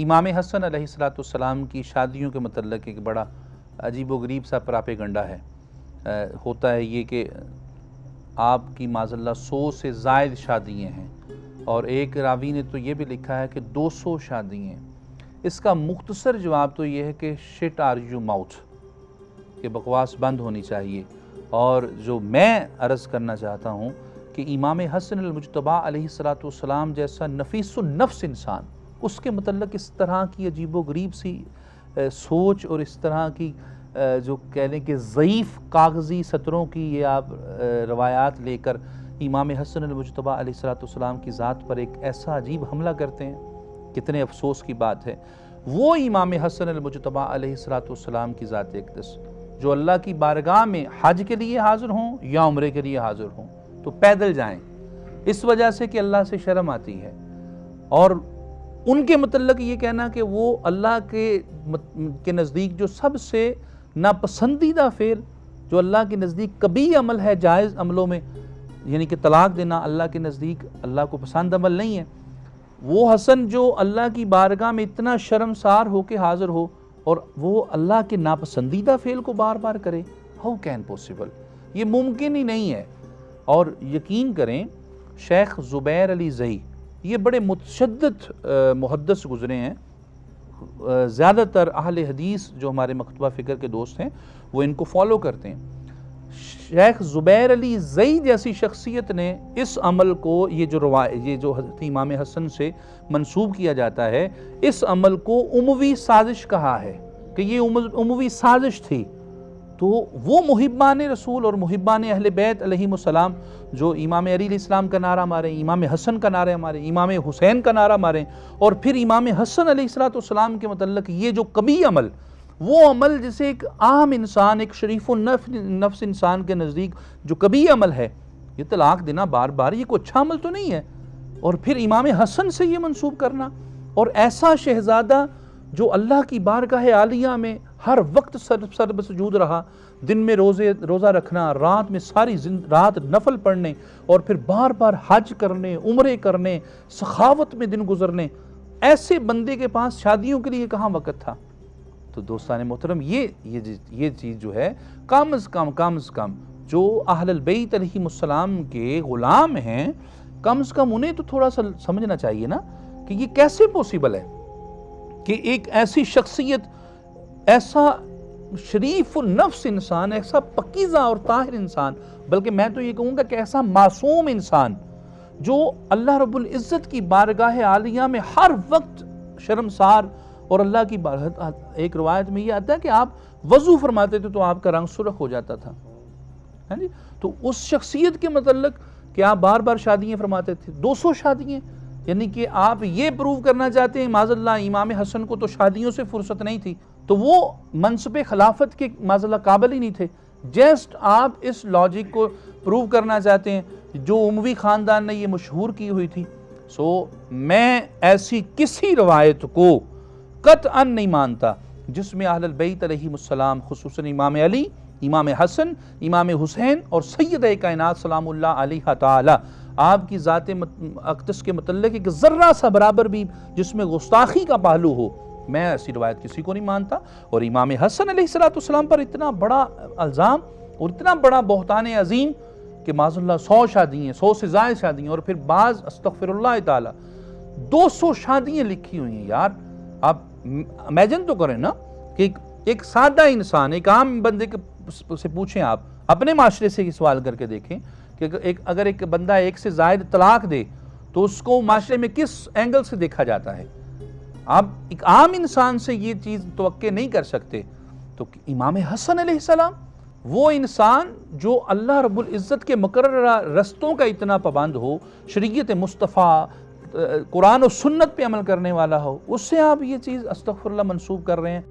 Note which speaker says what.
Speaker 1: امام حسن علیہ السلام کی شادیوں کے متعلق ایک بڑا عجیب و غریب سا پراپیگنڈا ہے۔ ہوتا ہے یہ کہ آپ کی معاذاللہ 100 سے زائد شادیاں ہیں، اور ایک راوی نے تو یہ بھی لکھا ہے کہ 200 شادیاں ہیں۔ اس کا مختصر جواب تو یہ ہے کہ شٹ آر یو ماؤتھ، کہ بکواس بند ہونی چاہیے۔ اور جو میں عرض کرنا چاہتا ہوں کہ امام حسن المجتبیٰ علیہ السلام جیسا نفیس النفس انسان، اس کے متعلق اس طرح کی عجیب و غریب سی سوچ اور اس طرح کی جو کہہ لیں کہ ضعیف کاغذی سطروں کی یہ آپ روایات لے کر امام حسن المجتبیٰ علیہ السلام کی ذات پر ایک ایسا عجیب حملہ کرتے ہیں، کتنے افسوس کی بات ہے۔ وہ امام حسن المجتبیٰ علیہ السلام کی ذات اقدس جو اللہ کی بارگاہ میں حج کے لیے حاضر ہوں یا عمرے کے لیے حاضر ہوں تو پیدل جائیں، اس وجہ سے کہ اللہ سے شرم آتی ہے۔ اور ان کے متعلق یہ کہنا کہ وہ اللہ کے نزدیک جو سب سے ناپسندیدہ فعل جو اللہ کے نزدیک کبھی عمل ہے جائز عملوں میں، یعنی کہ طلاق دینا اللہ کے نزدیک اللہ کو پسند عمل نہیں ہے، وہ حسن جو اللہ کی بارگاہ میں اتنا شرمسار ہو کے حاضر ہو اور وہ اللہ کے ناپسندیدہ فعل کو بار بار کرے، ہاؤ کین پوسیبل، یہ ممکن ہی نہیں ہے۔ اور یقین کریں شیخ زبیر علی زئی یہ بڑے متشدد محدث گزرے ہیں، زیادہ تر اہل حدیث جو ہمارے مکتبہ فکر کے دوست ہیں وہ ان کو فالو کرتے ہیں۔ شیخ زبیر علی زئی جیسی شخصیت نے اس عمل کو یہ جو حضرت امام حسن سے منسوب کیا جاتا ہے، اس عمل کو اموی سازش کہا ہے کہ یہ اموی سازش تھی۔ تو وہ محبان رسول اور محبان اہل بیت علیہم السلام جو امام علی علیہ السلام کا نعرہ ماریں، امام حسن کا نعرہ ماریں، امام حسین کا نعرہ ماریں، اور پھر امام حسن علیہ السلام کے متعلق یہ جو کبھی عمل، وہ عمل جسے ایک عام انسان، ایک شریف النفس انسان کے نزدیک جو کبھی عمل ہے، یہ طلاق دینا بار بار، یہ کوئی اچھا عمل تو نہیں ہے، اور پھر امام حسن سے یہ منسوب کرنا، اور ایسا شہزادہ جو اللہ کی بارگاہ عالیہ میں ہر وقت سر بسجود رہا، دن میں روزہ رکھنا، رات میں ساری رات نفل پڑھنے، اور پھر بار بار حج کرنے، عمرے کرنے، سخاوت میں دن گزرنے، ایسے بندے کے پاس شادیوں کے لیے کہاں وقت تھا؟ تو دوستان محترم یہ چیز جو ہے کم از کم جو اہل البیت علیہم السلام کے غلام ہیں، کم از کم انہیں تو تھوڑا سا سمجھنا چاہیے نا کہ یہ کیسے پوسیبل ہے کہ ایک ایسی شخصیت، ایسا شریف النفس انسان، ایسا پکیزہ اور طاہر انسان، بلکہ میں تو یہ کہوں گا کہ ایسا معصوم انسان جو اللہ رب العزت کی بارگاہ عالیہ میں ہر وقت شرمسار، اور اللہ کی ایک روایت میں یہ آتا ہے کہ آپ وضو فرماتے تھے تو آپ کا رنگ سرخ ہو جاتا تھا، تو اس شخصیت کے متعلق کہ آپ بار بار شادیاں فرماتے تھے، 200 شادیاں، یعنی کہ آپ یہ پروو کرنا چاہتے ہیں معاذاللہ امام حسن کو تو شادیوں سے فرصت نہیں تھی، تو وہ منصب خلافت کے معاذاللہ قابل ہی نہیں تھے۔ جسٹ آپ اس لاجک کو پروو کرنا چاہتے ہیں جو اموی خاندان نے یہ مشہور کی ہوئی تھی۔ میں ایسی کسی روایت کو قطعاً نہیں مانتا جس میں اہل البیت علیہم السلام، خصوصاً امام علی، امام حسن، امام حسین اور سید کائنات سلام اللہ علیہ تعالی، آپ کی ذات اقدس کے متعلق ایک ذرہ سا برابر بھی جس میں گستاخی کا پہلو ہو، میں ایسی روایت کسی کو نہیں مانتا۔ اور امام حسن علیہ السلام پر اتنا بڑا الزام اور اتنا بڑا بہتان عظیم کہ معاذاللہ 100 شادیاں، 100 سے زائد شادیاں، اور پھر بعض استغفر اللہ تعالی 200 شادیاں لکھی ہوئی ہیں۔ یار آپ امیجن تو کریں نا کہ ایک سادہ انسان، ایک عام بندے سے پوچھیں، آپ اپنے معاشرے سے یہ سوال کر کے دیکھیں کہ اگر ایک بندہ 1 سے زائد طلاق دے تو اس کو معاشرے میں کس اینگل سے دیکھا جاتا ہے؟ آپ ایک عام انسان سے یہ چیز توقع نہیں کر سکتے۔ تو امام حسن علیہ السلام وہ انسان جو اللہ رب العزت کے مقررہ رستوں کا اتنا پابند ہو، شریعت مصطفیٰ، قرآن و سنت پہ عمل کرنے والا ہو، اس سے آپ یہ چیز استغفر اللہ منسوب کر رہے ہیں۔